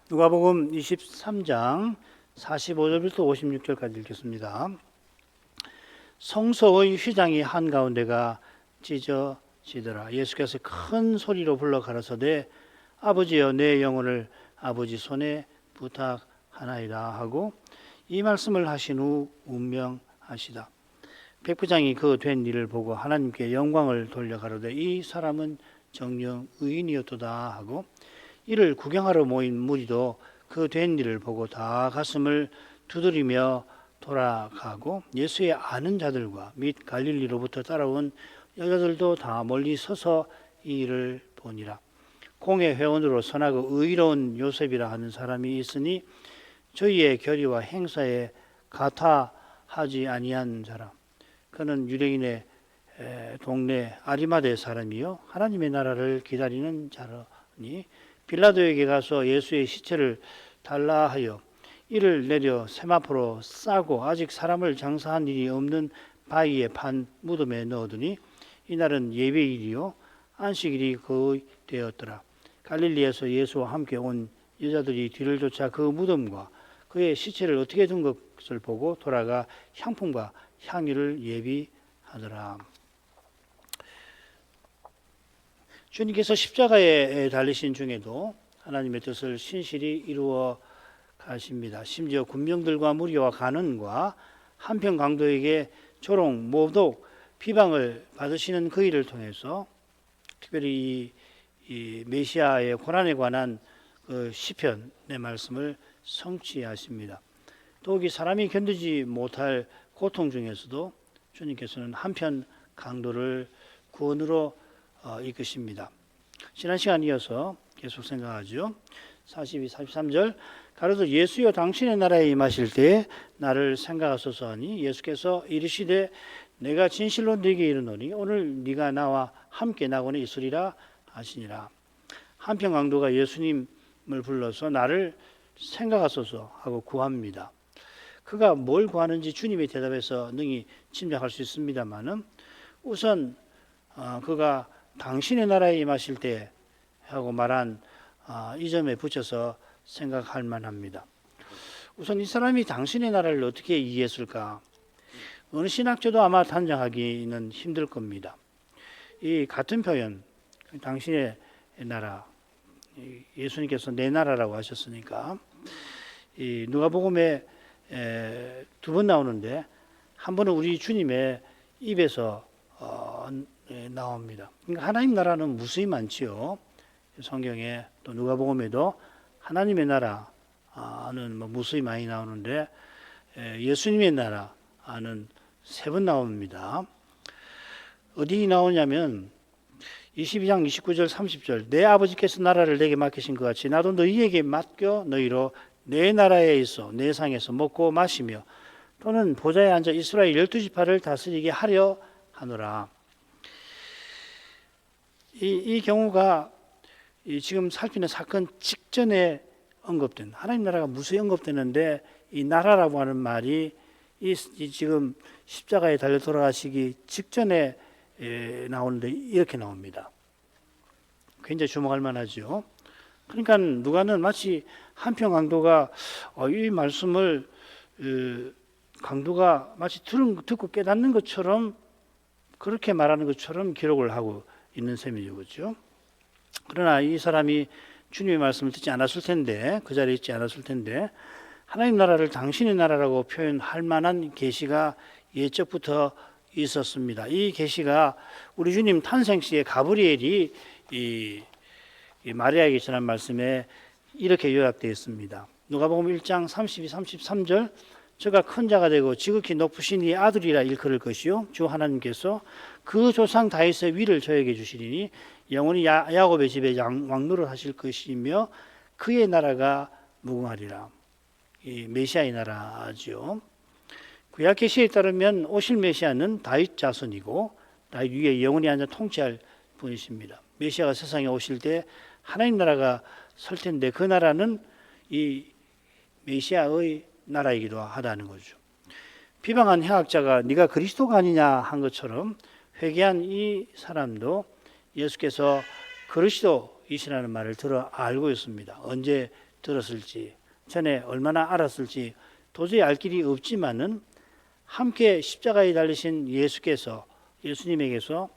누가복음 23장 45절부터 56절까지 읽겠습니다. 성소의 휘장이 한가운데가 찢어지더라. 예수께서 큰 소리로 불러 가라사대 아버지여 내 영혼을 아버지 손에 부탁하나이다 하고 이 말씀을 하신 후 운명하시다. 백부장이 그 된 일을 보고 하나님께 영광을 돌려 가로되 이 사람은 정녕 의인이었도다 하고 이를 구경하러 모인 무리도 그 된 일을 보고 다 가슴을 두드리며 돌아가고 예수의 아는 자들과 및 갈릴리로부터 따라온 여자들도 다 멀리 서서 이 일을 보니라. 공회 회원으로 선하고 의로운 요셉이라 하는 사람이 있으니 저희의 결의와 행사에 가타하지 아니한 사람. 그는 유대인의 동네 아리마대 사람이요 하나님의 나라를 기다리는 자라니 빌라도에게 가서 예수의 시체를 달라 하여 이를 내려 세마포로 싸고 아직 사람을 장사한 일이 없는 바위에 판 무덤에 넣어두니 이날은 예배일이요 안식일이 거의 되었더라. 갈릴리에서 예수와 함께 온 여자들이 뒤를 쫓아 그 무덤과 그의 시체를 어떻게 둔 것을 보고 돌아가 향품과 향유를 예비하더라. 주님께서 십자가에 달리신 중에도 하나님의 뜻을 신실히 이루어 가십니다. 심지어 군병들과 무리와 간원과 한평 강도에게 조롱, 모독, 비방을 받으시는 그 일을 통해서 특별히 이 메시아의 고난에 관한 그 시편의 말씀을 성취하십니다. 더욱이 사람이 견디지 못할 고통 중에서도 주님께서는 한편 강도를 구원으로 이끄십니다. 지난 시간 이어서 계속 생각하죠. 42, 43절 가로되 예수여 당신의 나라에 임하실 때 나를 생각하소서 하니 예수께서 이르시되 내가 진실로 네게 이르노니 오늘 네가 나와 함께 낙원에 있으리라 하시니라. 한편 강도가 예수님을 불러서 나를 생각하소서 하고 구합니다. 그가 뭘 구하는지 주님이 대답해서 능히 짐작할 수 있습니다만은 우선 그가 당신의 나라에 임하실 때 하고 말한 이 점에 붙여서 생각할 만합니다. 우선 이 사람이 당신의 나라를 어떻게 이해했을까? 어느 신학자도 아마 단정하기는 힘들 겁니다. 이 같은 표현, 당신의 나라, 예수님께서 내 나라라고 하셨으니까 이 누가복음에 두 번 나오는데 한 번은 우리 주님의 입에서 나옵니다. 그러니까 하나님 나라는 무수히 많지요. 성경에 또 누가복음에도 하나님의 나라는 무수히 많이 나오는데 예수님의 나라는 세 번 나옵니다. 어디 나오냐면 22장 29절 30절 내 아버지께서 나라를 내게 맡기신 것 같이 나도 너희에게 맡겨 너희로 내 나라에 있어 내 상에서 먹고 마시며 또는 보좌에 앉아 이스라엘 12지파를 다스리게 하려 하노라. 이 경우가 지금 살피는 사건 직전에 언급된 하나님 나라가 무수히 언급되는데 이 나라라고 하는 말이 이 지금 십자가에 달려 돌아가시기 직전에 나오는데 이렇게 나옵니다. 굉장히 주목할 만하죠. 그러니까 누가는 마치 한평 강도가 이 말씀을 강도가 마치 듣고 깨닫는 것처럼 그렇게 말하는 것처럼 기록을 하고 있는 셈이죠. 그렇죠? 그러나 이 사람이 주님의 말씀을 듣지 않았을 텐데 그 자리에 있지 않았을 텐데 하나님 나라를 당신의 나라라고 표현할 만한 계시가 예적부터 있었습니다. 이 계시가 우리 주님 탄생 시에 가브리엘이 이 마리아에게 전한 말씀에 이렇게 요약되어 있습니다. 누가복음 1장 32, 33절 저가 큰 자가 되고 지극히 높으신 이 아들이라 일컬을 것이요 주 하나님께서 그 조상 다윗의 위를 저에게 주시리니 영원히 야곱의 집에 왕노릇 하실 것이며 그의 나라가 무궁하리라. 이 메시아의 나라죠. 구약 계시에 따르면 오실 메시아는 다윗 자손이고 다윗 위에 영원히 앉아 통치할 분이십니다. 메시아가 세상에 오실 때 하나님 나라가 설 텐데 그 나라는 이 메시아의 나라이기도 하다는 거죠. 비방한 해학자가 네가 그리스도가 아니냐 한 것처럼 회개한 이 사람도 예수께서 그리스도이시라는 말을 들어 알고 있습니다. 언제 들었을지, 전에 얼마나 알았을지 도저히 알 길이 없지만은 함께 십자가에 달리신 예수님에게서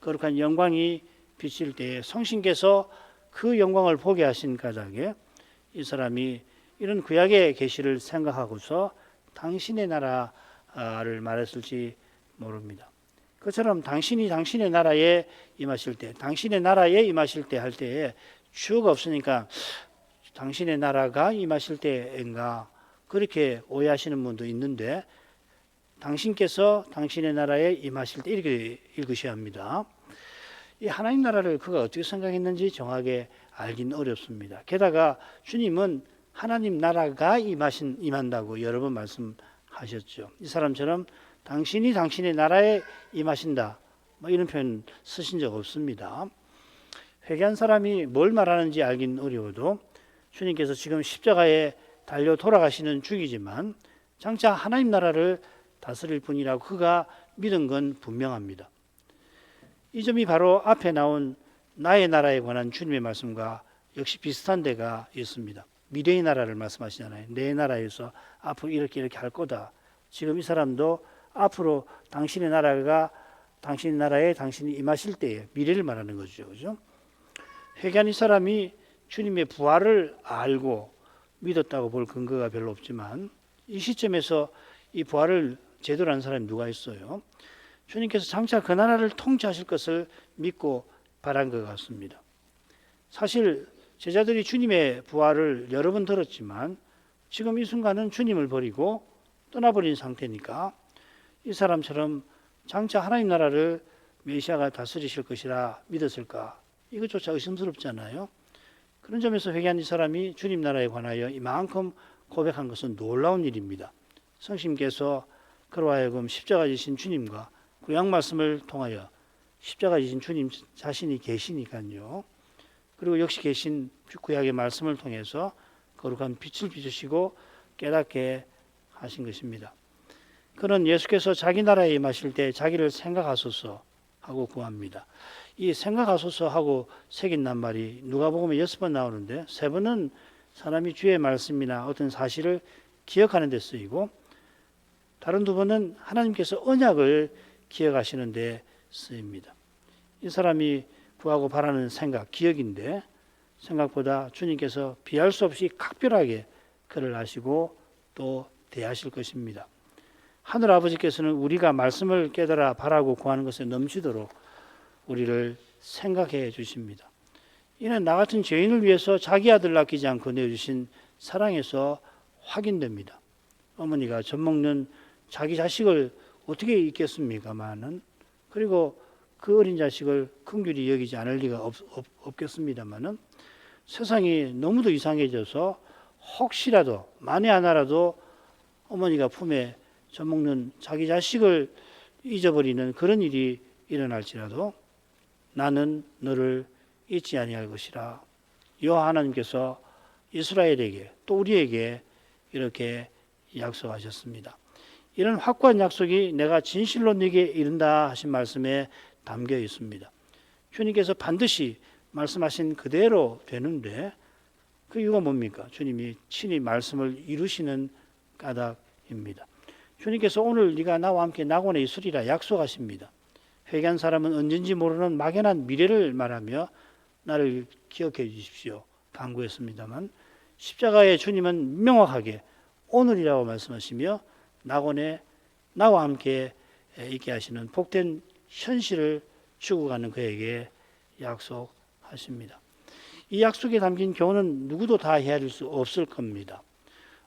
거룩한 영광이 비칠 때에 성신께서 그 영광을 보게 하신 까닭에 이 사람이 이런 구약의 계시를 생각하고서 당신의 나라를 말했을지 모릅니다. 그처럼 당신이 당신의 나라에 임하실 때, 당신의 나라에 임하실 때 할 때에 주어가 없으니까 당신의 나라가 임하실 때인가 그렇게 오해하시는 분도 있는데 당신께서 당신의 나라에 임하실 때 이렇게 읽으셔야 합니다. 이 하나님 나라를 그가 어떻게 생각했는지 정확하게 알긴 어렵습니다. 게다가 주님은 하나님 나라가 임한다고 여러 번 말씀하셨죠. 이 사람처럼 당신이 당신의 나라에 임하신다 이런 표현 쓰신 적 없습니다. 회개한 사람이 뭘 말하는지 알긴 어려워도 주님께서 지금 십자가에 달려 돌아가시는 중이지만 장차 하나님 나라를 다스릴 분이라고 그가 믿은 건 분명합니다. 이 점이 바로 앞에 나온 나의 나라에 관한 주님의 말씀과 역시 비슷한 데가 있습니다. 미래의 나라를 말씀하시잖아요. 내 나라에서 앞으로 이렇게 할 거다. 지금 이 사람도 앞으로 당신의 나라가 당신의 나라에 당신이 임하실 때에 미래를 말하는 거죠. 그죠? 회개한 이 사람이 주님의 부활을 알고 믿었다고 볼 근거가 별로 없지만 이 시점에서 이 부활을 제대로 아는 사람이 누가 있어요? 주님께서 장차 그 나라를 통치하실 것을 믿고 바란 것 같습니다. 사실 제자들이 주님의 부활을 여러 번 들었지만 지금 이 순간은 주님을 버리고 떠나버린 상태니까 이 사람처럼 장차 하나님 나라를 메시아가 다스리실 것이라 믿었을까? 이것조차 의심스럽잖아요. 그런 점에서 회개한 이 사람이 주님 나라에 관하여 이만큼 고백한 것은 놀라운 일입니다. 성심께서 그로 하여금 십자가 지신 주님과 구약 말씀을 통하여 십자가 지신 주님 자신이 계시니까요. 그리고 역시 계신 구약의 말씀을 통해서 거룩한 빛을 비추시고 깨닫게 하신 것입니다. 그는 예수께서 자기 나라에 임하실 때 자기를 생각하소서 하고 구합니다. 이 생각하소서 하고 새긴 낱말이 누가복음에 6번 나오는데 3번은 사람이 주의 말씀이나 어떤 사실을 기억하는 데 쓰이고 다른 2번은 하나님께서 언약을 기억하시는 데 쓰입니다. 이 사람이 구하고 바라는 생각, 기억인데 생각보다 주님께서 비할 수 없이 각별하게 그를 아시고 또 대하실 것입니다. 하늘 아버지께서는 우리가 말씀을 깨달아 바라고 구하는 것에 넘치도록 우리를 생각해 주십니다. 이는 나 같은 죄인을 위해서 자기 아들 낳기지 않고 내어주신 사랑에서 확인됩니다. 어머니가 젖 먹는 자기 자식을 어떻게 잊겠습니까마는 그리고 그 어린 자식을 긍휼히 여기지 않을 리가 없겠습니다마는 세상이 너무도 이상해져서 혹시라도 만에 하나라도 어머니가 품에 젖 먹는 자기 자식을 잊어버리는 그런 일이 일어날지라도 나는 너를 잊지 아니할 것이라. 여호와 하나님께서 이스라엘에게 또 우리에게 이렇게 약속하셨습니다. 이런 확고한 약속이 내가 진실로 네게 이른다 하신 말씀에 담겨 있습니다. 주님께서 반드시 말씀하신 그대로 되는데 그 이유가 뭡니까? 주님이 친히 말씀을 이루시는 까닭입니다. 주님께서 오늘 네가 나와 함께 낙원에 있으리라 약속하십니다. 회개한 사람은 언젠지 모르는 막연한 미래를 말하며 나를 기억해 주십시오 간구했습니다만 십자가의 주님은 명확하게 오늘이라고 말씀하시며 낙원에 나와 함께 있게 하시는 복된 현실을 주고 가는 그에게 약속하십니다. 이 약속에 담긴 교훈은 누구도 다 헤아릴 수 없을 겁니다.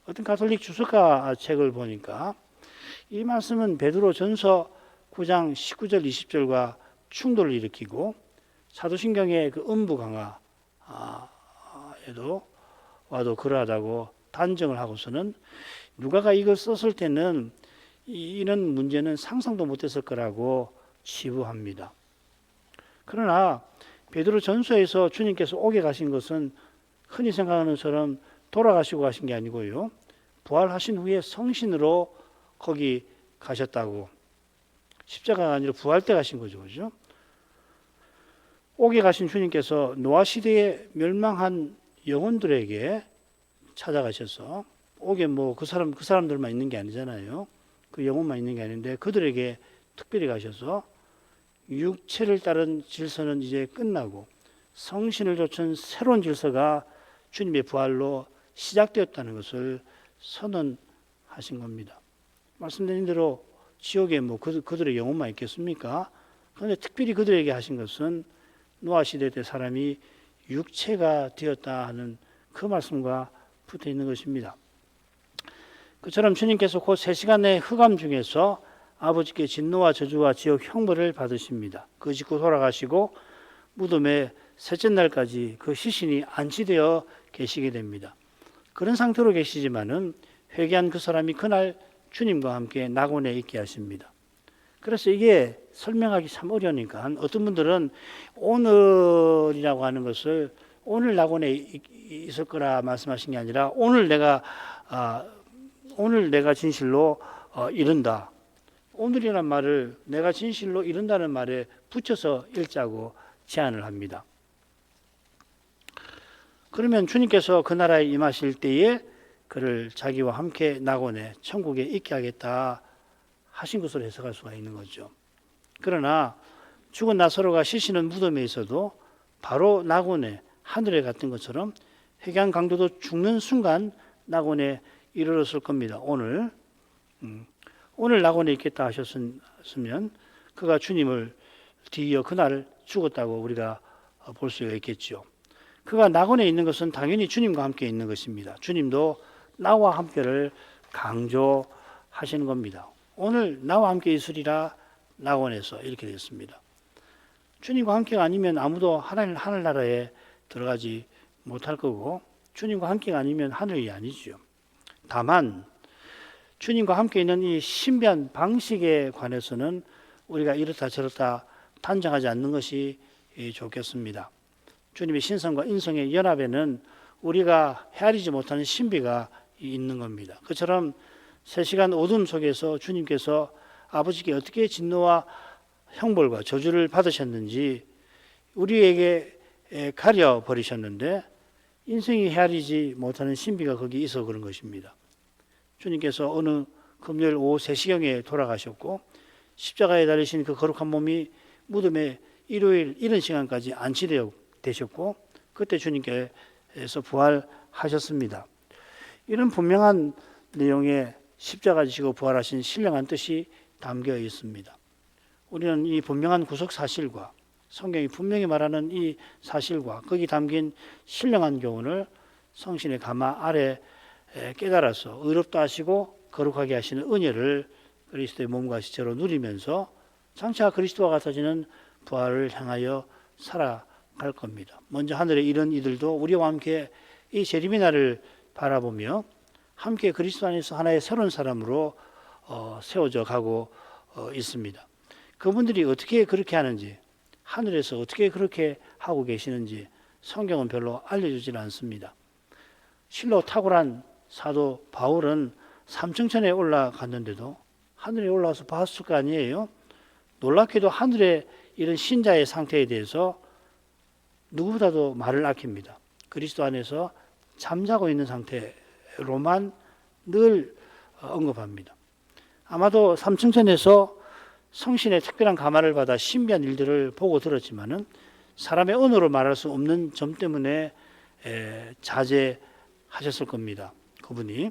어떤 가톨릭 주석가 책을 보니까 이 말씀은 베드로 전서 9장 19절 20절과 충돌을 일으키고 사도신경의 그 음부 강화에도 와도 그러하다고 단정을 하고서는 누가가 이걸 썼을 때는 이런 문제는 상상도 못했을 거라고 치부합니다. 그러나 베드로 전서에서 주님께서 오게 가신 것은 흔히 생각하는 것처럼 돌아가시고 가신 게 아니고요. 부활하신 후에 성신으로 거기 가셨다고. 십자가가 아니라 부활 때 가신 거죠. 그죠? 오게 가신 주님께서 노아 시대에 멸망한 영혼들에게 찾아가셔서 옥에 뭐 그 사람들만 있는 게 아니잖아요. 그 영혼만 있는 게 아닌데 그들에게 특별히 가셔서 육체를 따른 질서는 이제 끝나고 성신을 좇은 새로운 질서가 주님의 부활로 시작되었다는 것을 선언하신 겁니다. 말씀드린 대로 지옥에 뭐 그들의 영혼만 있겠습니까? 그런데 특별히 그들에게 하신 것은 노아 시대 때 사람이 육체가 되었다 하는 그 말씀과 붙어 있는 것입니다. 그처럼 주님께서 곧 3시간의 흑암 중에서 아버지께 진노와 저주와 지옥 형벌을 받으십니다. 그 직후 돌아가시고 무덤에 셋째 날까지 그 시신이 안치되어 계시게 됩니다. 그런 상태로 계시지만은 회개한 그 사람이 그날 주님과 함께 낙원에 있게 하십니다. 그래서 이게 설명하기 참 어려우니까 어떤 분들은 오늘이라고 하는 것을 오늘 낙원에 있을 거라 말씀하신 게 아니라 오늘 내가 진실로 이른다. 오늘이란 말을 내가 진실로 이른다는 말에 붙여서 읽자고 제안을 합니다. 그러면 주님께서 그 나라에 임하실 때에 그를 자기와 함께 낙원에 천국에 있게 하겠다 하신 것으로 해석할 수가 있는 거죠. 그러나 죽은 나사로가 시신은 무덤에 있어도 바로 낙원에 하늘에 갔던 것처럼 회개한 강도도 죽는 순간 낙원에 이르렀을 겁니다. 오늘 낙원에 있겠다 하셨으면 그가 주님을 뒤이어 그날 죽었다고 우리가 볼 수가 있겠죠. 그가 낙원에 있는 것은 당연히 주님과 함께 있는 것입니다. 주님도 나와 함께를 강조하시는 겁니다. 오늘 나와 함께 있으리라 낙원에서 이렇게 되었습니다. 주님과 함께가 아니면 아무도 하늘나라에 들어가지 못할 거고 주님과 함께가 아니면 하늘이 아니죠. 다만 주님과 함께 있는 이 신비한 방식에 관해서는 우리가 이렇다 저렇다 단정하지 않는 것이 좋겠습니다. 주님의 신성과 인성의 연합에는 우리가 헤아리지 못하는 신비가 있는 겁니다. 그처럼 3시간 어둠 속에서 주님께서 아버지께 어떻게 진노와 형벌과 저주를 받으셨는지 우리에게 가려버리셨는데 인생이 헤아리지 못하는 신비가 거기 있어 그런 것입니다. 주님께서 어느 금요일 오후 3시경에 돌아가셨고 십자가에 달리신 그 거룩한 몸이 무덤에 일요일 이른 시간까지 안치되셨고 그때 주님께서 부활하셨습니다. 이런 분명한 내용에 십자가 지시고 부활하신 신령한 뜻이 담겨 있습니다. 우리는 이 분명한 구속 사실과 성경이 분명히 말하는 이 사실과 거기 담긴 신령한 교훈을 성신의 가마 아래 깨달아서 의롭다 하시고 거룩하게 하시는 은혜를 그리스도의 몸과 지체로 누리면서 장차 그리스도와 같아지는 부활을 향하여 살아갈 겁니다. 먼저 하늘에 이른 이들도 우리와 함께 이 재림의 날을 바라보며 함께 그리스도 안에서 하나의 새로운 사람으로 세워져 가고 있습니다. 그분들이 어떻게 그렇게 하는지 하늘에서 어떻게 그렇게 하고 계시는지 성경은 별로 알려주질 않습니다. 실로 탁월한 사도 바울은 삼층천에 올라갔는데도 하늘에 올라와서 봤을 거 아니에요. 놀랍게도 하늘에 이런 신자의 상태에 대해서 누구보다도 말을 아낍니다. 그리스도 안에서 잠자고 있는 상태로만 늘 언급합니다. 아마도 삼층천에서 성신의 특별한 감화를 받아 신비한 일들을 보고 들었지만은 사람의 언어로 말할 수 없는 점 때문에 자제하셨을 겁니다. 그분이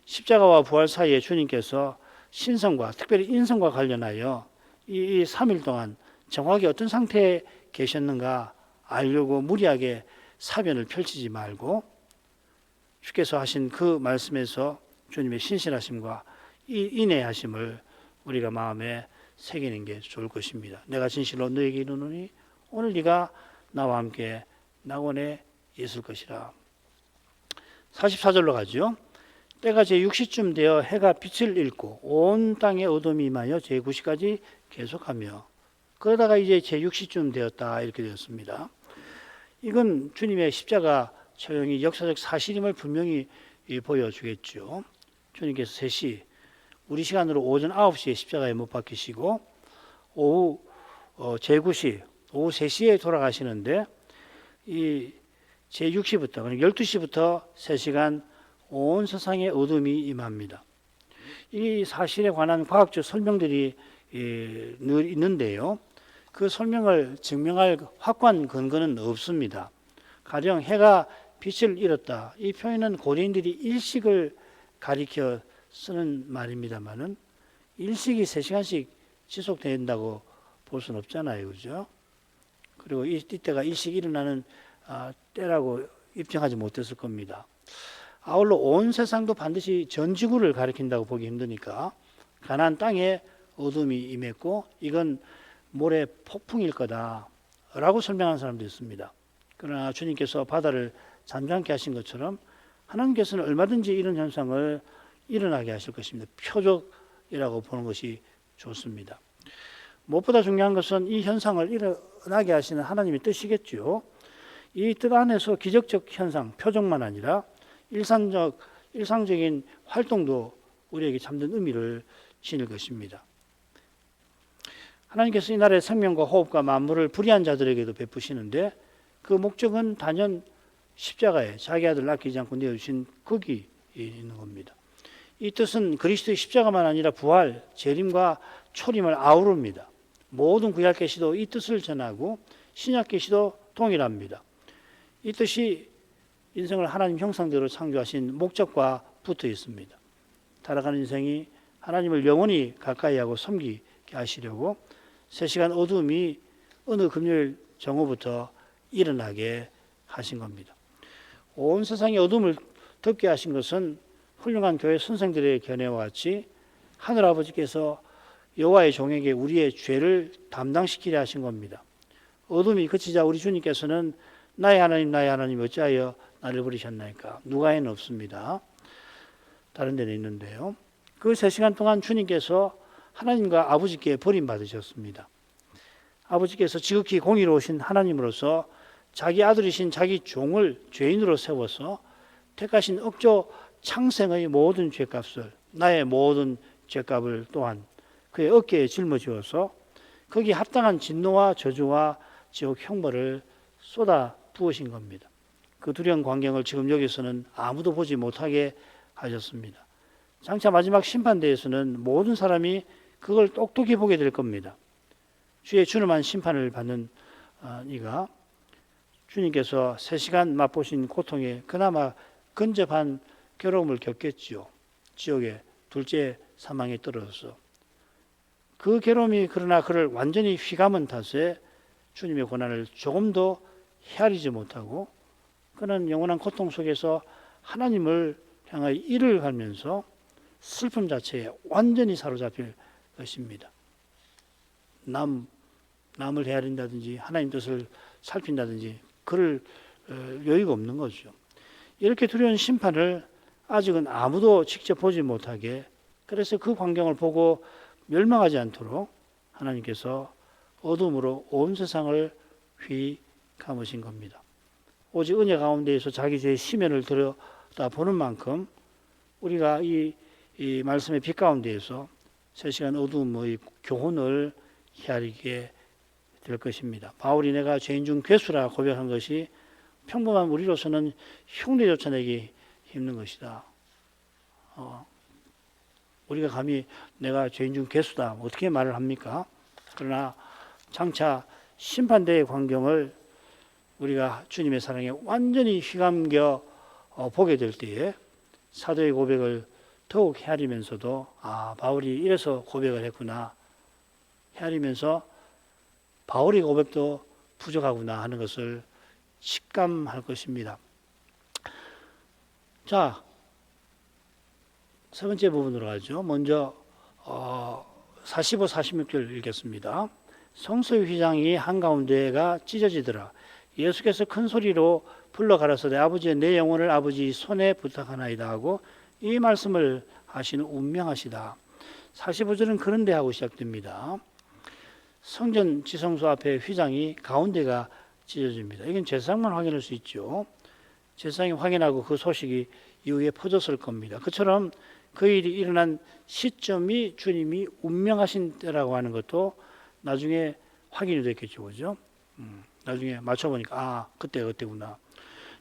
십자가와 부활 사이에 주님께서 신성과 특별히 인성과 관련하여 이 3일 동안 정확히 어떤 상태에 계셨는가 알려고 무리하게 사변을 펼치지 말고 주께서 하신 그 말씀에서 주님의 신실하심과 이 인내하심을 우리가 마음에 새기는 게 좋을 것입니다. 내가 진실로 너에게 이르노니 오늘 네가 나와 함께 낙원에 있을 것이라. 44절로 가죠. 때가 제6시쯤 되어 해가 빛을 잃고 온 땅에 어둠이 임하여 제9시까지 계속하며 그러다가 이제 제6시쯤 되었다 이렇게 되었습니다. 이건 주님의 십자가 처형이 역사적 사실임을 분명히 보여주겠죠. 주님께서 3시 우리 시간으로 오전 9시에 십자가에 못 박히시고 오후 제9시 오후 3시에 돌아가시는데 이 제6시부터 그러니까 12시부터 3시간 온 세상에 어둠이 임합니다. 이 사실에 관한 과학적 설명들이 늘 있는데요. 그 설명을 증명할 확고한 근거는 없습니다. 가령 해가 빛을 잃었다. 이 표현은 고대인들이 일식을 가리켜 쓰는 말입니다만은 일식이 3시간씩 지속된다고 볼 수는 없잖아요. 그죠? 그리고 이때가 일식이 일어나는 때라고 입증하지 못했을 겁니다. 아울러 온 세상도 반드시 전 지구를 가리킨다고 보기 힘드니까 가나안 땅에 어둠이 임했고 이건 모래 폭풍일 거다라고 설명하는 사람도 있습니다. 그러나 주님께서 바다를 잠잠케 하신 것처럼 하나님께서는 얼마든지 이런 현상을 일어나게 하실 것입니다. 표적이라고 보는 것이 좋습니다. 무엇보다 중요한 것은 이 현상을 일어나게 하시는 하나님의 뜻이겠죠. 이 뜻 안에서 기적적 현상, 표적만 아니라 일상적인 활동도 우리에게 참된 의미를 지닐 것입니다. 하나님께서 이 나라의 생명과 호흡과 만물을 불의한 자들에게도 베푸시는데 그 목적은 단연 십자가에 자기 아들을 아끼지 않고 내어주신 거기 있는 겁니다. 이 뜻은 그리스도의 십자가만 아니라 부활, 재림과 초림을 아우릅니다. 모든 구약 계시도 이 뜻을 전하고 신약 계시도 동일합니다. 이 뜻이 인생을 하나님 형상대로 창조하신 목적과 붙어 있습니다. 살아가는 인생이 하나님을 영원히 가까이 하고 섬기게 하시려고 3시간 어둠이 어느 금요일 정오부터 일어나게 하신 겁니다. 온 세상의 어둠을 덮게 하신 것은 훌륭한 교회 선생들의 견해와 같이 하늘아버지께서 여호와의 종에게 우리의 죄를 담당시키려 하신 겁니다. 어둠이 그치자 우리 주님께서는 나의 하나님 어찌하여 나를 버리셨나이까? 누가에는 없습니다. 다른 데는 있는데요. 그 3시간 동안 주님께서 하나님과 아버지께 버림받으셨습니다. 아버지께서 지극히 공의로우신 하나님으로서 자기 아들이신 자기 종을 죄인으로 세워서 택하신 억조 창생의 모든 죄값을 나의 모든 죄값을 또한 그의 어깨에 짊어지어서 거기에 합당한 진노와 저주와 지옥 형벌을 쏟아 부으신 겁니다. 그 두려운 광경을 지금 여기서는 아무도 보지 못하게 하셨습니다. 장차 마지막 심판대에서는 모든 사람이 그걸 똑똑히 보게 될 겁니다. 주의 준엄한 심판을 받는 이가 주님께서 3시간 맛보신 고통에 그나마 근접한 괴로움을 겪겠지요. 지옥의 둘째 사망에 떨어져서. 그 괴로움이 그러나 그를 완전히 휘감은 탓에 주님의 고난을 조금도 헤아리지 못하고 그는 영원한 고통 속에서 하나님을 향하여 이를 갈면서 슬픔 자체에 완전히 사로잡힐 것입니다. 남을 헤아린다든지 하나님 뜻을 살핀다든지 그럴 여유가 없는 거죠. 이렇게 두려운 심판을 아직은 아무도 직접 보지 못하게 그래서 그 광경을 보고 멸망하지 않도록 하나님께서 어둠으로 온 세상을 휘감으신 겁니다. 오직 은혜 가운데에서 자기 죄의 심연을 들여다보는 만큼 우리가 이 말씀의 빛 가운데에서 3시간 어둠의 교훈을 헤아리게 될 것입니다. 바울이 내가 죄인 중 괴수라 고백한 것이 평범한 우리로서는 흉내조차 내기 힘든 것이다. 우리가 감히 내가 죄인 중 괴수다 어떻게 말을 합니까? 그러나 장차 심판대의 광경을 우리가 주님의 사랑에 완전히 휘감겨 보게 될 때에 사도의 고백을 더욱 헤아리면서도 바울이 이래서 고백을 했구나 헤아리면서 바울의 고백도 부족하구나 하는 것을 직감할 것입니다. 자, 세 번째 부분으로 가죠. 먼저 45, 46절 읽겠습니다. 성소의 휘장이 한가운데가 찢어지더라. 예수께서 큰 소리로 불러 가라사대 아버지여 내 영혼을 아버지 손에 부탁하나이다 하고 이 말씀을 하시는 운명하시다. 45절은 그런데 하고 시작됩니다. 성전 지성소 앞에 휘장이 가운데가 찢어집니다. 이건 제사장만 확인할 수 있죠. 제사장이 확인하고 그 소식이 이후에 퍼졌을 겁니다. 그처럼 그 일이 일어난 시점이 주님이 운명하신 때라고 하는 것도 나중에 확인이 됐겠죠. 그죠? 나중에 맞춰보니까 그때구나.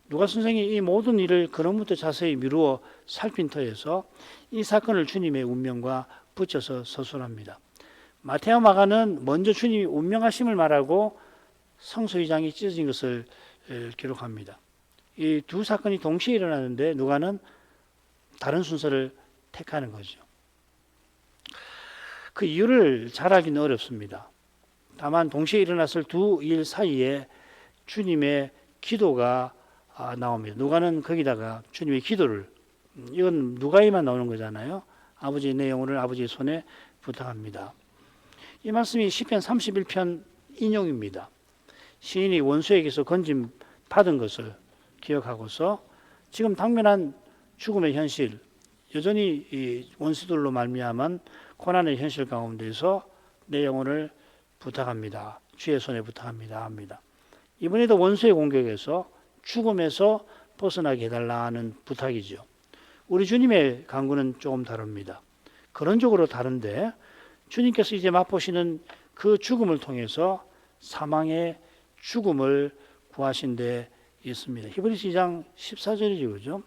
누가 선생이 이 모든 일을 그로부터 자세히 미루어 살핀 터에서 이 사건을 주님의 운명과 붙여서 서술합니다. 마태와 마가는 먼저 주님이 운명하심을 말하고 성소유장이 찢어진 것을 기록합니다. 이 두 사건이 동시에 일어나는데 누가는 다른 순서를 택하는 거죠. 그 이유를 잘 알기는 어렵습니다. 다만 동시에 일어났을 두 일 사이에 주님의 기도가 나옵니다. 누가는 거기다가 주님의 기도를, 이건 누가에만 나오는 거잖아요. 아버지 내 영혼을 아버지의 손에 부탁합니다. 이 말씀이 시편 31편 인용입니다. 시인이 원수에게서 건짐 받은 것을 기억하고서 지금 당면한 죽음의 현실, 여전히 이 원수들로 말미암은 고난의 현실 가운데서 내 영혼을 부탁합니다. 주의 손에 부탁합니다. 합니다. 이번에도 원수의 공격에서 죽음에서 벗어나게 해달라는 부탁이죠. 우리 주님의 간구는 조금 다릅니다. 근원적으로 다른데 주님께서 이제 맛보시는 그 죽음을 통해서 사망의 죽음을 구하신 데 있습니다. 히브리서 2장 14절이죠. 그죠?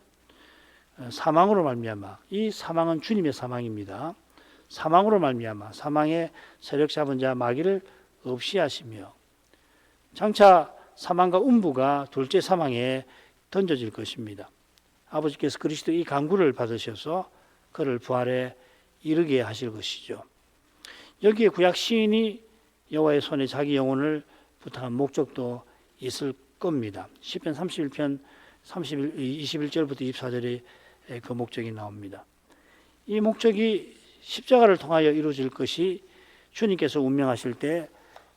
사망으로 말미암아, 이 사망은 주님의 사망입니다. 사망으로 말미암아 사망의 세력 잡은 자 마귀를 없이 하시며 장차 사망과 음부가 둘째 사망에 던져질 것입니다. 아버지께서 그리스도 이 간구를 받으셔서 그를 부활에 이르게 하실 것이죠. 여기에 구약 시인이 여호와의 손에 자기 영혼을 부탁한 목적도 있을 겁니다. 시편 31편 21절부터 24절에 그 목적이 나옵니다. 이 목적이 십자가를 통하여 이루어질 것이 주님께서 운명하실 때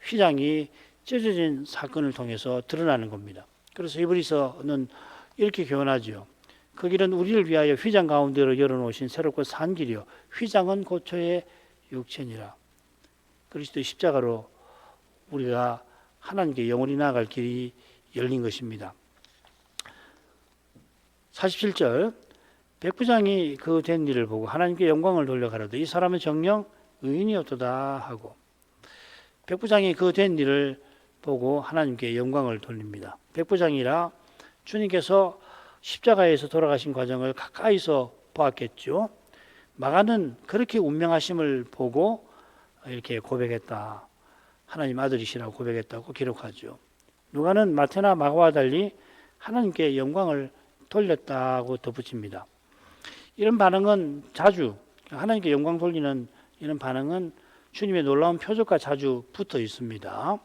휘장이 찢어진 사건을 통해서 드러나는 겁니다. 그래서 히브리서는 이렇게 교훈하죠. 그 길은 우리를 위하여 휘장 가운데로 열어놓으신 새롭고 산 길이요 휘장은 고초의 육체니라. 그리스도의 십자가로 우리가 하나님께 영원히 나아갈 길이 열린 것입니다. 47절 백부장이 그 된 일을 보고 하나님께 영광을 돌려 가로되 이 사람은 정녕 의인이었도다 하고 백부장이 그 된 일을 보고 하나님께 영광을 돌립니다. 백부장이라 주님께서 십자가에서 돌아가신 과정을 가까이서 보았겠죠. 마가는 그렇게 운명하심을 보고 이렇게 고백했다. 하나님 아들이시라고 고백했다고 기록하죠. 누가는 마태나 마가와 달리 하나님께 영광을 돌렸다고 덧붙입니다. 이런 반응은 자주 하나님께 영광 돌리는 이런 반응은 주님의 놀라운 표적과 자주 붙어 있습니다.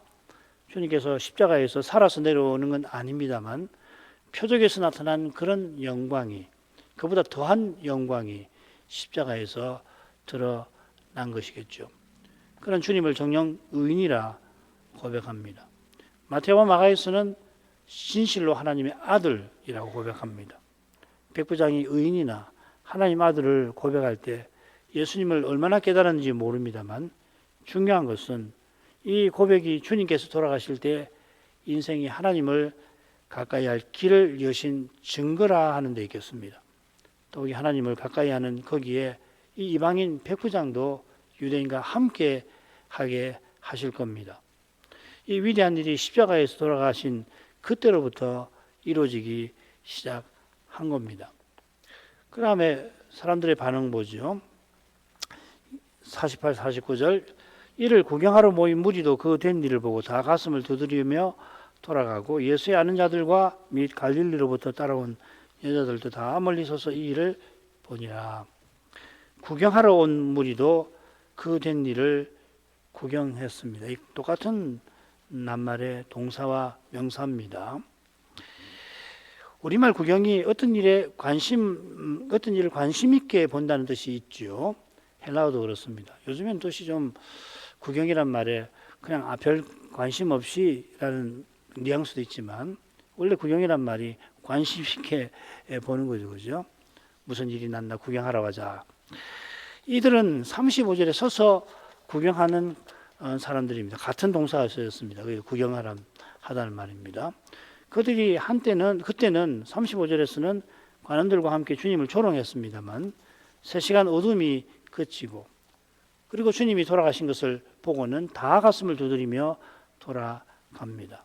주님께서 십자가에서 살아서 내려오는 건 아닙니다만 표적에서 나타난 그런 영광이 그보다 더한 영광이 십자가에서 드러난 것이겠죠. 그런 주님을 정녕 의인이라 고백합니다. 마태와 마가에서는 진실로 하나님의 아들이라고 고백합니다. 백부장이 의인이나 하나님 아들을 고백할 때 예수님을 얼마나 깨달았는지 모릅니다만 중요한 것은 이 고백이 주님께서 돌아가실 때 인생이 하나님을 가까이 할 길을 여신 증거라 하는 데 있겠습니다. 또 이 하나님을 가까이 하는 거기에 이 이방인 백부장도 유대인과 함께 하게 하실 겁니다. 이 위대한 일이 십자가에서 돌아가신 그때로부터 이루어지기 시작한 겁니다. 그 다음에 사람들의 반응 보죠. 48, 49절 이를 구경하러 모인 무리도 그 된 일을 보고 다 가슴을 두드리며 돌아가고 예수의 아는 자들과 및 갈릴리로부터 따라온 여자들도 다 멀리 서서 이 일을 보니라. 구경하러 온 무리도 그 된 일을 구경했습니다. 똑같은 낱말의 동사와 명사입니다. 우리말 구경이 어떤 일을 관심 있게 본다는 뜻이 있죠. 헬라어도 그렇습니다. 요즘엔 뜻이 좀 구경이란 말에 그냥 별 관심 없이라는 뉘앙스도 있지만 원래 구경이란 말이 관심 있게 보는 거죠. 그죠? 무슨 일이 났나 구경하러 가자. 이들은 35절에 서서 구경하는 사람들입니다. 같은 동사가 쓰였습니다. 구경하다는 말입니다. 그들이 그때는 35절에서는 관원들과 함께 주님을 조롱했습니다만 3시간 어둠이 그치고 그리고 주님이 돌아가신 것을 보고는 다 가슴을 두드리며 돌아갑니다.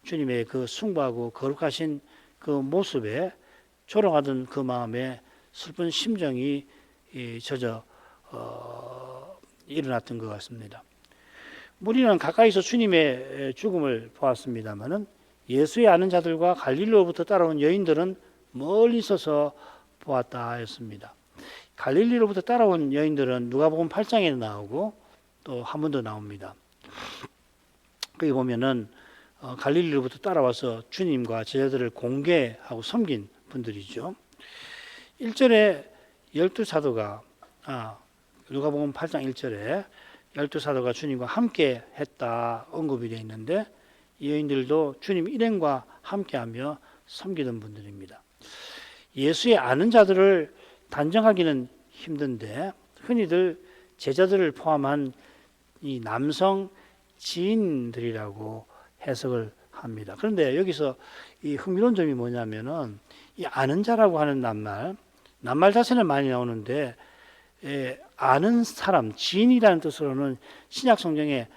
주님의 그 숭고하고 거룩하신 그 모습에 졸아가던 그 마음에 슬픈 심정이 젖어 일어났던 것 같습니다. 우리는 가까이서 주님의 죽음을 보았습니다마는 예수의 아는 자들과 갈릴리로부터 따라온 여인들은 멀리 서서 보았다 하였습니다. 갈릴리로부터 따라온 여인들은 누가복음 8장에 나오고 또 한 번 더 나옵니다. 거기 보면은 갈릴리로부터 따라와서 주님과 제자들을 공개하고 섬긴 분들이죠. 1절에 12사도가 누가복음 8장 1절에 12사도가 주님과 함께 했다 언급이 되어 있는데 이 여인들도 주님 일행과 함께하며 섬기던 분들입니다. 예수의 아는 자들을 단정하기는 힘든데 흔히들 제자들을 포함한 이 남성 지인들이라고 해석을 합니다. 그런데 여기서 이 흥미로운 점이 뭐냐면은 이 아는 자라고 하는 낱말 자체는 많이 나오는데 아는 사람, 지인이라는 뜻으로는 신약 성경에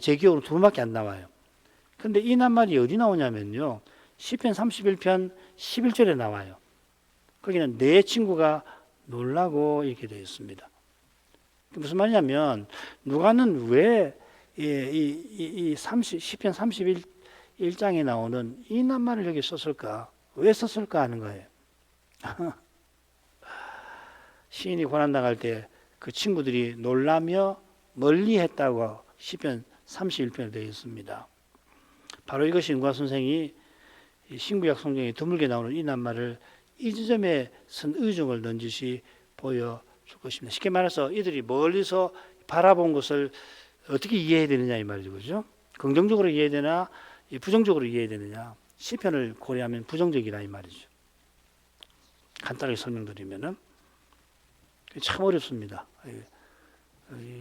제 기억으로 두 분밖에 안 나와요. 근데 이 낱말이 어디 나오냐면요. 시편 31편 11절에 나와요. 거기는 내 친구가 놀라고 이렇게 되어 있습니다. 무슨 말이냐면 누가는 왜 시편 31장에 나오는 이 낱말을 여기 썼을까? 왜 썼을까 하는 거예요. 시인이 고난당할 때 그 친구들이 놀라며 멀리했다고 시편 31편에 되어 있습니다. 바로 이것이 누가 선생이 신구약 성경에 드물게 나오는 이 낱말을 이 지점에 쓴 의중을 넌지시 보여줄 것입니다. 쉽게 말해서 이들이 멀리서 바라본 것을 어떻게 이해해야 되느냐 이 말이죠. 그죠? 긍정적으로 이해해야 되나 부정적으로 이해해야 되느냐. 시편을 고려하면 부정적이라 이 말이죠. 간단하게 설명드리면은 참 어렵습니다.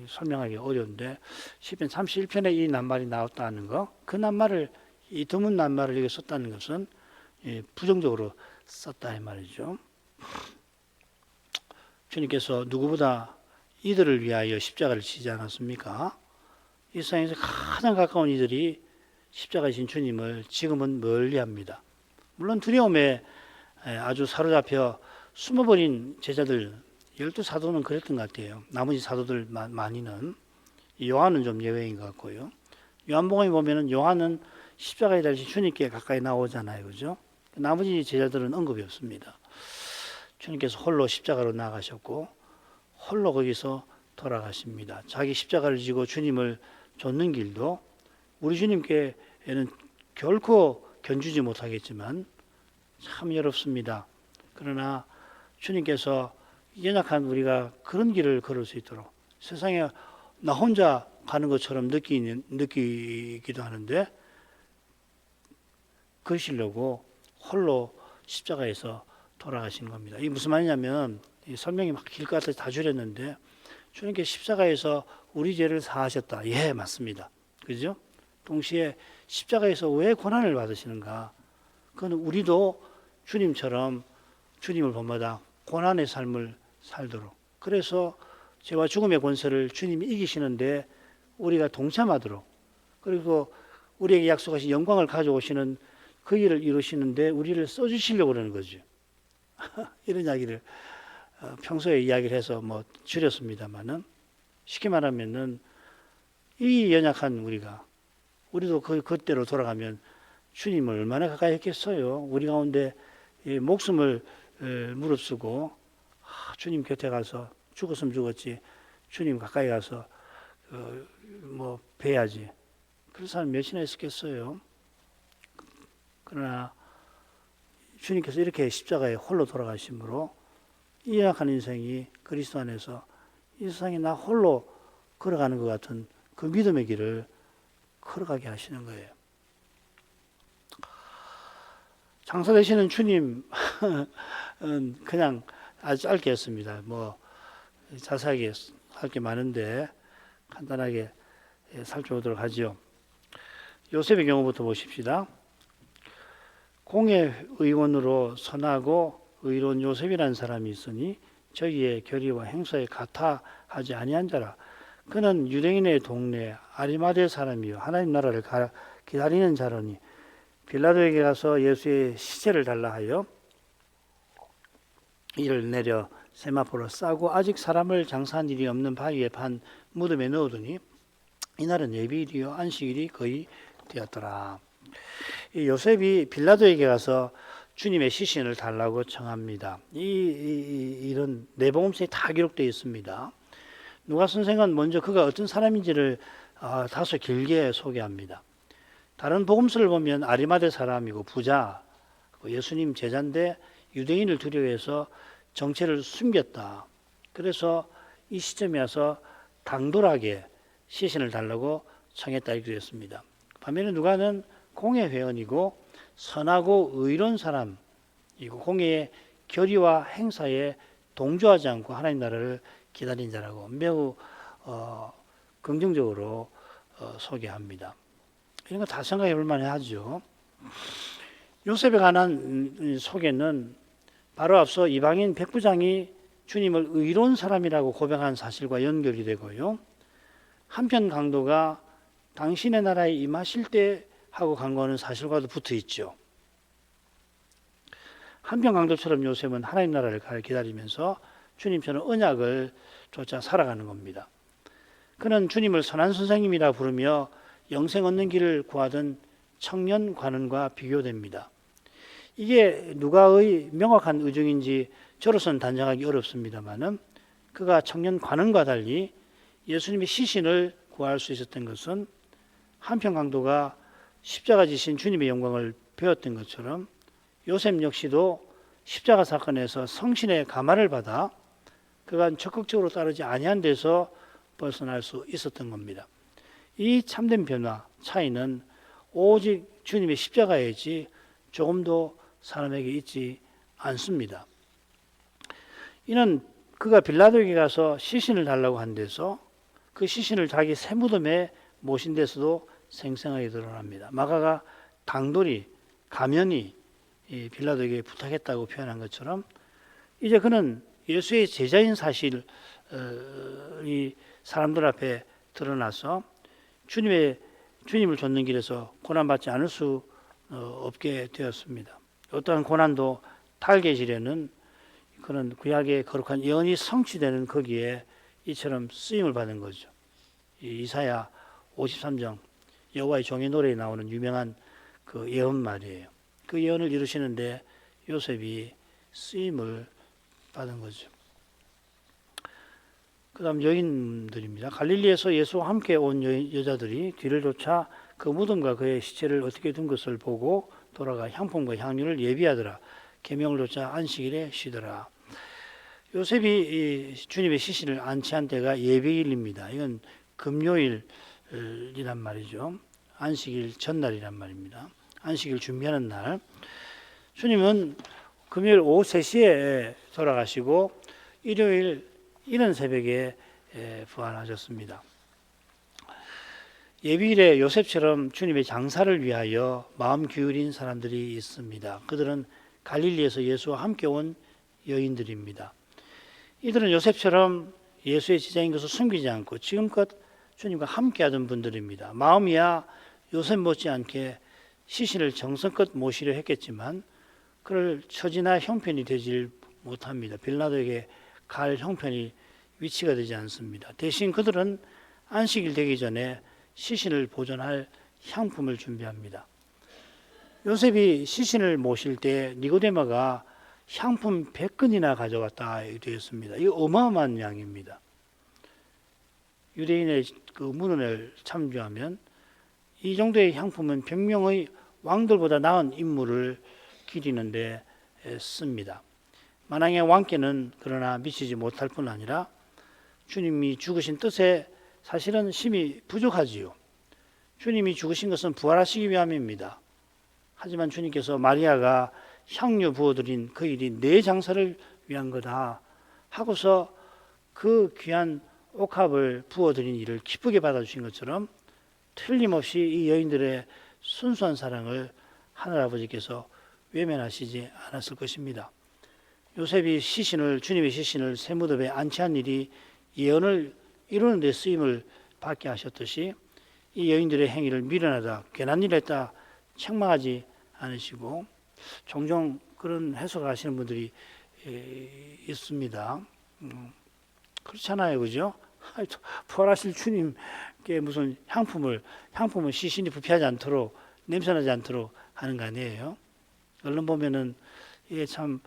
설명하기 어려운데 시편 31편에 이 낱말이 나왔다는 거, 그 낱말을 이 드문 낱말을 여기 썼다는 것은 부정적으로 썼다 이 말이죠. 주님께서 누구보다 이들을 위하여 십자가를 지지 않았습니까? 이 세상에서 가장 가까운 이들이 십자가에 진 주님을 지금은 멀리합니다. 물론 두려움에 아주 사로잡혀 숨어버린 제자들 12사도는 그랬던 것 같아요. 나머지 사도들 많이는. 요한은 좀 예외인 것 같고요. 요한복음에 보면은 요한은 십자가에 달리신 주님께 가까이 나오잖아요. 그죠? 나머지 제자들은 언급이 없습니다. 주님께서 홀로 십자가로 나가셨고 홀로 거기서 돌아가십니다. 자기 십자가를 지고 주님을 좇는 길도 우리 주님께는 결코 견주지 못하겠지만 참 어렵습니다. 그러나 주님께서 연약한 우리가 그런 길을 걸을 수 있도록 세상에 나 혼자 가는 것처럼 느끼기도 하는데 그러시려고 홀로 십자가에서 돌아가신 겁니다. 이게 무슨 말이냐면 설명이 막 길 것 같아서 다 줄였는데 주님께 십자가에서 우리 죄를 사하셨다. 예, 맞습니다. 그죠? 동시에 십자가에서 왜 고난을 받으시는가? 그건 우리도 주님처럼 주님을 본마다 고난의 삶을 살도록, 그래서 죄와 죽음의 권세를 주님이 이기시는데 우리가 동참하도록, 그리고 우리에게 약속하신 영광을 가져오시는 그 일을 이루시는데 우리를 써주시려고 그러는 거죠. 이런 이야기를 평소에 이야기를 해서 줄였습니다만은 쉽게 말하면은 이 연약한 우리도 그때로 돌아가면 주님을 얼마나 가까이 했겠어요. 우리 가운데 목숨을 무릅쓰고 주님 곁에 가서 죽었으면 죽었지 주님 가까이 가서 뵈야지. 그런 사람 몇이나 있었겠어요. 그러나 주님께서 이렇게 십자가에 홀로 돌아가심으로 이 연약한 인생이 그리스도 안에서 이 세상에 나 홀로 걸어가는 것 같은 그 믿음의 길을 걸어가게 하시는 거예요. 장사 되시는 주님 그냥 아주 짧게 했습니다. 자세하게 할 게 많은데 간단하게 살펴보도록 하죠. 요셉의 경우부터 보십시다. 공의 의원으로 선하고 의로운 요셉이라는 사람이 있으니 저희의 결의와 행사에 같아하지 아니한 자라. 그는 유대인의 동네 아리마대 사람이요 하나님 나라를 기다리는 자로니 빌라도에게 가서 예수의 시체를 달라 하여 이를 내려 세마포로 싸고 아직 사람을 장사한 일이 없는 바위에 판 무덤에 넣어두니 이날은 예비일이요 안식일이 거의 되었더라. 이 요셉이 빌라도에게 가서 주님의 시신을 달라고 청합니다. 이런 내복음서에 다 기록되어 있습니다. 누가 선생은 먼저 그가 어떤 사람인지를 다소 길게 소개합니다. 다른 복음서를 보면 아리마대 사람이고 부자, 예수님 제자인데 유대인을 두려워해서 정체를 숨겼다. 그래서 이 시점에 와서 당돌하게 시신을 달라고 청했다 이렇게 되었습니다. 반면에 누가는 공회 회원이고 선하고 의로운 사람이고 공회의 결의와 행사에 동조하지 않고 하나님 나라를 기다린 자라고 매우 긍정적으로 소개합니다. 이런 거 다 생각해 볼 만해 하죠. 요셉에 관한 소개는 바로 앞서 이방인 백부장이 주님을 의로운 사람이라고 고백한 사실과 연결이 되고요. 한편 강도가 당신의 나라에 임하실 때 하고 간구하는 사실과도 붙어 있죠. 한편 강도처럼 요셉은 하나님 나라를 기다리면서 주님처럼 언약을 쫓아 살아가는 겁니다. 그는 주님을 선한 선생님이라 부르며 영생 얻는 길을 구하던 청년 관원과 비교됩니다. 이게 누가의 명확한 의중인지 저로서는 단정하기 어렵습니다만은 그가 청년 관원과 달리 예수님의 시신을 구할 수 있었던 것은 한편 강도가 십자가 지신 주님의 영광을 배웠던 것처럼 요셉 역시도 십자가 사건에서 성신의 감화를 받아 그가 적극적으로 따르지 아니한 데서 벗어날 수 있었던 겁니다. 이 참된 변화, 차이는 오직 주님의 십자가이지 조금도 사람에게 있지 않습니다. 이는 그가 빌라도에게 가서 시신을 달라고 한 데서 그 시신을 자기 새 무덤에 모신 데서도 생생하게 드러납니다. 마가가 당돌이, 가면이 빌라도에게 부탁했다고 표현한 것처럼 이제 그는 예수의 제자인 사실이 사람들 앞에 드러나서 주님을 좇는 길에서 고난받지 않을 수 없게 되었습니다. 어떠한 고난도 달게지려는 그런 구약의 거룩한 예언이 성취되는 거기에 이처럼 쓰임을 받은 거죠. 이사야 53장 여호와의 종의 노래에 나오는 유명한 그 예언 말이에요. 그 예언을 이루시는데 요셉이 쓰임을 받은 거죠. 그 다음 여인들입니다. 갈릴리에서 예수와 함께 온 여자들이 뒤를 쫓아 그 무덤과 그의 시체를 어떻게 둔 것을 보고 돌아가 향품과 향유를 예비하더라. 계명을 쫓아 안식일에 쉬더라. 요셉이 주님의 시신을 안치한 때가 예비일입니다. 이건 금요일이란 말이죠. 안식일 전날이란 말입니다. 안식일 준비하는 날. 주님은 금요일 오후 3시에 돌아가시고 일요일 이른 새벽에 부활하셨습니다. 예비일에 요셉처럼 주님의 장사를 위하여 마음 기울인 사람들이 있습니다. 그들은 갈릴리에서 예수와 함께 온 여인들입니다. 이들은 요셉처럼 예수의 제자인 것을 숨기지 않고 지금껏 주님과 함께하던 분들입니다. 마음이야 요셉 못지않게 시신을 정성껏 모시려 했겠지만 그를 처지나 형편이 되질 못합니다. 빌라도에게 갈 형편이 위치가 되지 않습니다. 대신 그들은 안식일 되기 전에 시신을 보존할 향품을 준비합니다. 요셉이 시신을 모실 때 니고데마가 향품 100근이나 가져갔다 되었습니다. 이거 어마어마한 양입니다. 유대인의 그 문헌을 참조하면 이 정도의 향품은 100명의 왕들보다 나은 인물을 기리는데 씁니다. 만왕의 왕께는 그러나 미치지 못할 뿐 아니라 주님이 죽으신 뜻에 사실은 심히 부족하지요. 주님이 죽으신 것은 부활하시기 위함입니다. 하지만 주님께서 마리아가 향유 부어드린 그 일이 내 장사를 위한 거다 하고서 그 귀한 옥합을 부어드린 일을 기쁘게 받아주신 것처럼 틀림없이 이 여인들의 순수한 사랑을 하늘아버지께서 외면하시지 않았을 것입니다. 요셉이 주님의 시신을 새 무덤에 안치한 일이 예언을 이루는 데 쓰임을 받게 하셨듯이 이 여인들의 행위를 미련하다, 괜한 일 했다 책망하지 않으시고 종종 그런 해석을 하시는 분들이 있습니다. 그렇잖아요, 그죠? 부활하실 주님께 무슨 향품을 시신이 부패하지 않도록 냄새나지 않도록 하는 거 아니에요? 얼른 보면은 이게 참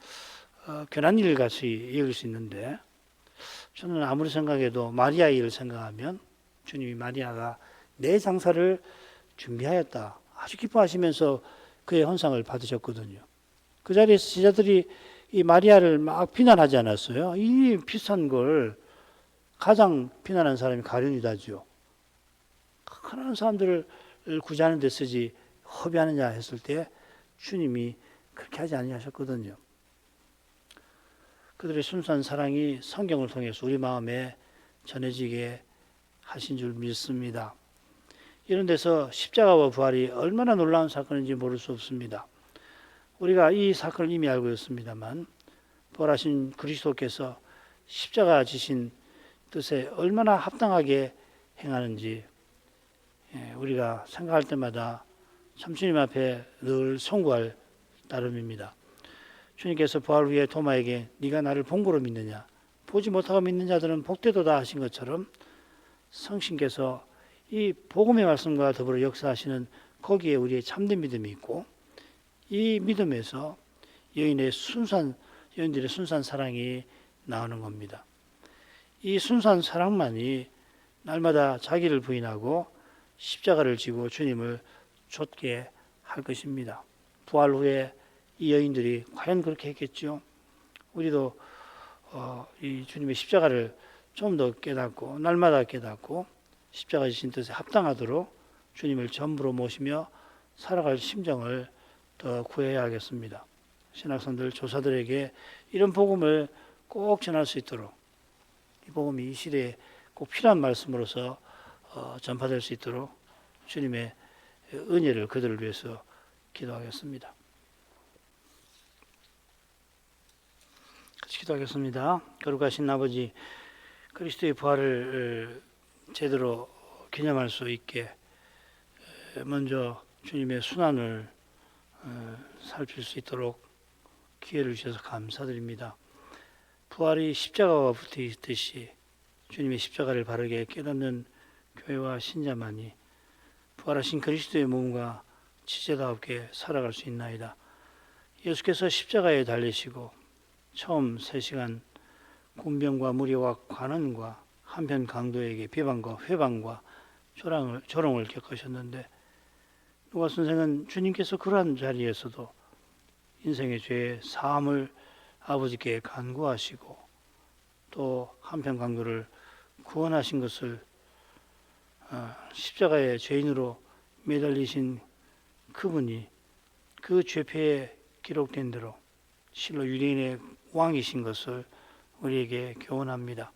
괜한 일 같이 여길 수 있는데 저는 아무리 생각해도 마리아의 일을 생각하면 주님이 마리아가 내 장사를 준비하였다 아주 기뻐하시면서 그의 헌상을 받으셨거든요. 그 자리에서 제자들이 이 마리아를 막 비난하지 않았어요. 이 비싼 걸 가장 비난하는 사람이 가룟유다죠. 가난한 사람들을 구제하는 데 쓰지 허비하느냐 했을 때 주님이 그렇게 하지 아니하셨거든요. 그들의 순수한 사랑이 성경을 통해서 우리 마음에 전해지게 하신 줄 믿습니다. 이런 데서 십자가와 부활이 얼마나 놀라운 사건인지 모를 수 없습니다. 우리가 이 사건을 이미 알고 있습니다만 부활하신 그리스도께서 십자가 지신 뜻에 얼마나 합당하게 행하는지 우리가 생각할 때마다 참 주님 앞에 늘 송구할 따름입니다. 주님께서 부활 후에 도마에게 네가 나를 본고로 믿느냐 보지 못하고 믿는 자들은 복되도다 하신 것처럼 성신께서 이 복음의 말씀과 더불어 역사하시는 거기에 우리의 참된 믿음이 있고 이 믿음에서 여인들의 순수한 사랑이 나오는 겁니다. 이 순수한 사랑만이 날마다 자기를 부인하고 십자가를 지고 주님을 좇게 할 것입니다. 부활 후에 이 여인들이 과연 그렇게 했겠죠? 우리도 이 주님의 십자가를 좀 더 깨닫고 날마다 깨닫고 십자가 지신 뜻에 합당하도록 주님을 전부로 모시며 살아갈 심정을 더 구해야 하겠습니다. 신학생들, 조사들에게 이런 복음을 꼭 전할 수 있도록 이 복음이 이 시대에 꼭 필요한 말씀으로서 전파될 수 있도록 주님의 은혜를 그들을 위해서 기도하겠습니다. 같이 기도하겠습니다. 거룩하신 아버지, 그리스도의 부활을 제대로 기념할 수 있게 먼저 주님의 순환을 살필 수 있도록 기회를 주셔서 감사드립니다. 부활이 십자가와 붙어 있듯이 주님의 십자가를 바르게 깨닫는 교회와 신자만이 부활하신 그리스도의 몸과 지체다없게 살아갈 수 있나이다. 예수께서 십자가에 달리시고 처음 3시간 군병과 무리와 관원과 한편 강도에게 비방과 회방과 조롱을 겪으셨는데 누가 선생은 주님께서 그러한 자리에서도 인생의 죄의 사함을 아버지께 간구하시고 또 한편 강도를 구원하신 것을 십자가의 죄인으로 매달리신 그분이 그 죄패에 기록된 대로 실로 유대인의 왕이신 것을 우리에게 교훈합니다.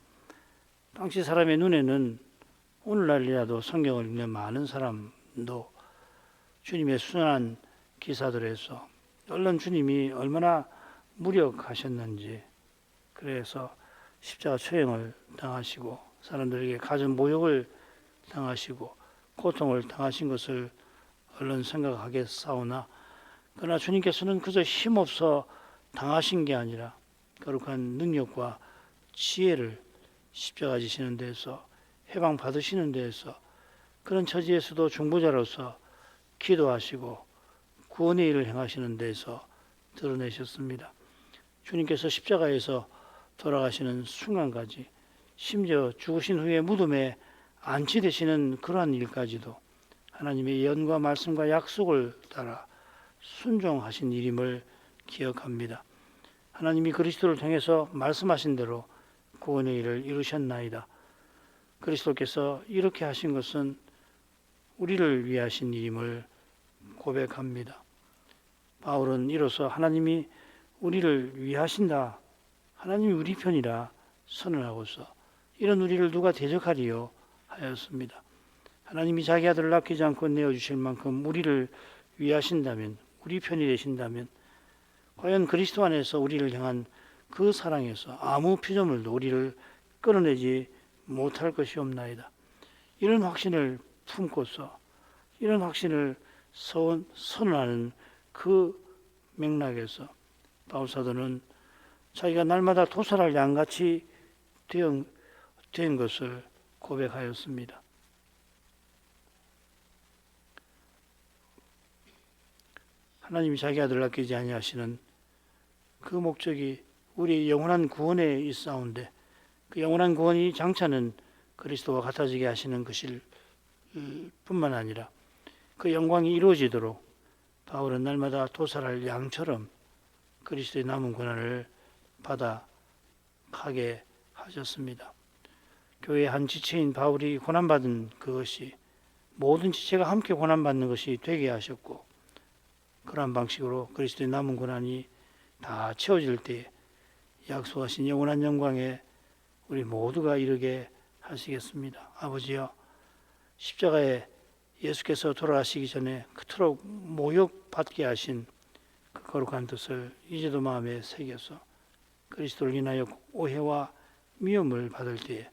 당시 사람의 눈에는 오늘날이라도 성경을 읽는 많은 사람도 주님의 순한 기사들에서 얼른 주님이 얼마나 무력하셨는지 그래서 십자가 처형을 당하시고 사람들에게 가진 모욕을 당하시고 고통을 당하신 것을 얼른 생각하겠사오나 그러나 주님께서는 그저 힘없어 당하신 게 아니라 거룩한 능력과 지혜를 십자가 지시는 데서 해방 받으시는 데서 그런 처지에서도 중보자로서 기도하시고 구원의 일을 행하시는 데서 드러내셨습니다. 주님께서 십자가에서 돌아가시는 순간까지 심지어 죽으신 후에 무덤에 안치되시는 그러한 일까지도 하나님의 예언과 말씀과 약속을 따라 순종하신 일임을 기억합니다. 하나님이 그리스도를 통해서 말씀하신 대로 구원의 일을 이루셨나이다. 그리스도께서 이렇게 하신 것은 우리를 위하신 일임을 고백합니다. 바울은 이로써 하나님이 우리를 위하신다, 하나님이 우리 편이라 선언하고서 이런 우리를 누가 대적하리요 하였습니다. 하나님이 자기 아들을 아끼지 않고 내어주실 만큼 우리를 위하신다면, 우리 편이 되신다면 과연 그리스도 안에서 우리를 향한 그 사랑에서 아무 피조물도 우리를 끌어내지 못할 것이 없나이다. 이런 확신을 품고서 이런 확신을 선언하는 그 맥락에서 바울 사도는 자기가 날마다 도살할 양같이 된 것을 고백하였습니다. 하나님이 자기 아들을 아끼지 아니하시는 그 목적이 우리 영원한 구원에 있사온데, 그 영원한 구원이 장차는 그리스도와 같아지게 하시는 것일 뿐만 아니라 그 영광이 이루어지도록 바울은 날마다 도살할 양처럼 그리스도의 남은 고난을 받아 가게 하셨습니다. 교회의 한 지체인 바울이 고난받은 그것이 모든 지체가 함께 고난받는 것이 되게 하셨고, 그러한 방식으로 그리스도의 남은 고난이 다 채워질 때 약속하신 영원한 영광에 우리 모두가 이르게 하시겠습니다. 아버지여, 십자가에 예수께서 돌아가시기 전에 그토록 모욕받게 하신 그 거룩한 뜻을 이제도 마음에 새겨서 그리스도를 인하여 오해와 미움을 받을 때에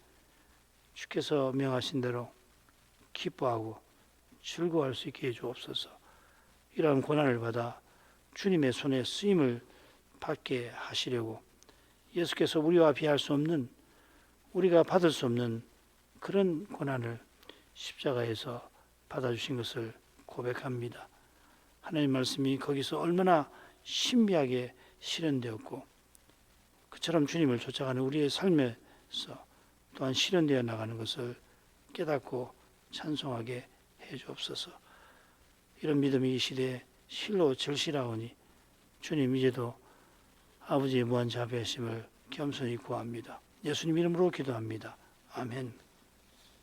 주께서 명하신 대로 기뻐하고 즐거워할 수 있게 해주옵소서. 이러한 고난을 받아 주님의 손에 쓰임을 받게 하시려고 예수께서 우리와 비할 수 없는, 우리가 받을 수 없는 그런 고난을 십자가에서 받아주신 것을 고백합니다. 하나님 말씀이 거기서 얼마나 신비하게 실현되었고, 그처럼 주님을 쫓아가는 우리의 삶에서 또한 실현되어 나가는 것을 깨닫고 찬송하게 해주옵소서. 이런 믿음이 이 시대에 실로 절실하오니 주님, 이제도 아버지의 무한 자비하심을 겸손히 구합니다. 예수님 이름으로 기도합니다. 아멘.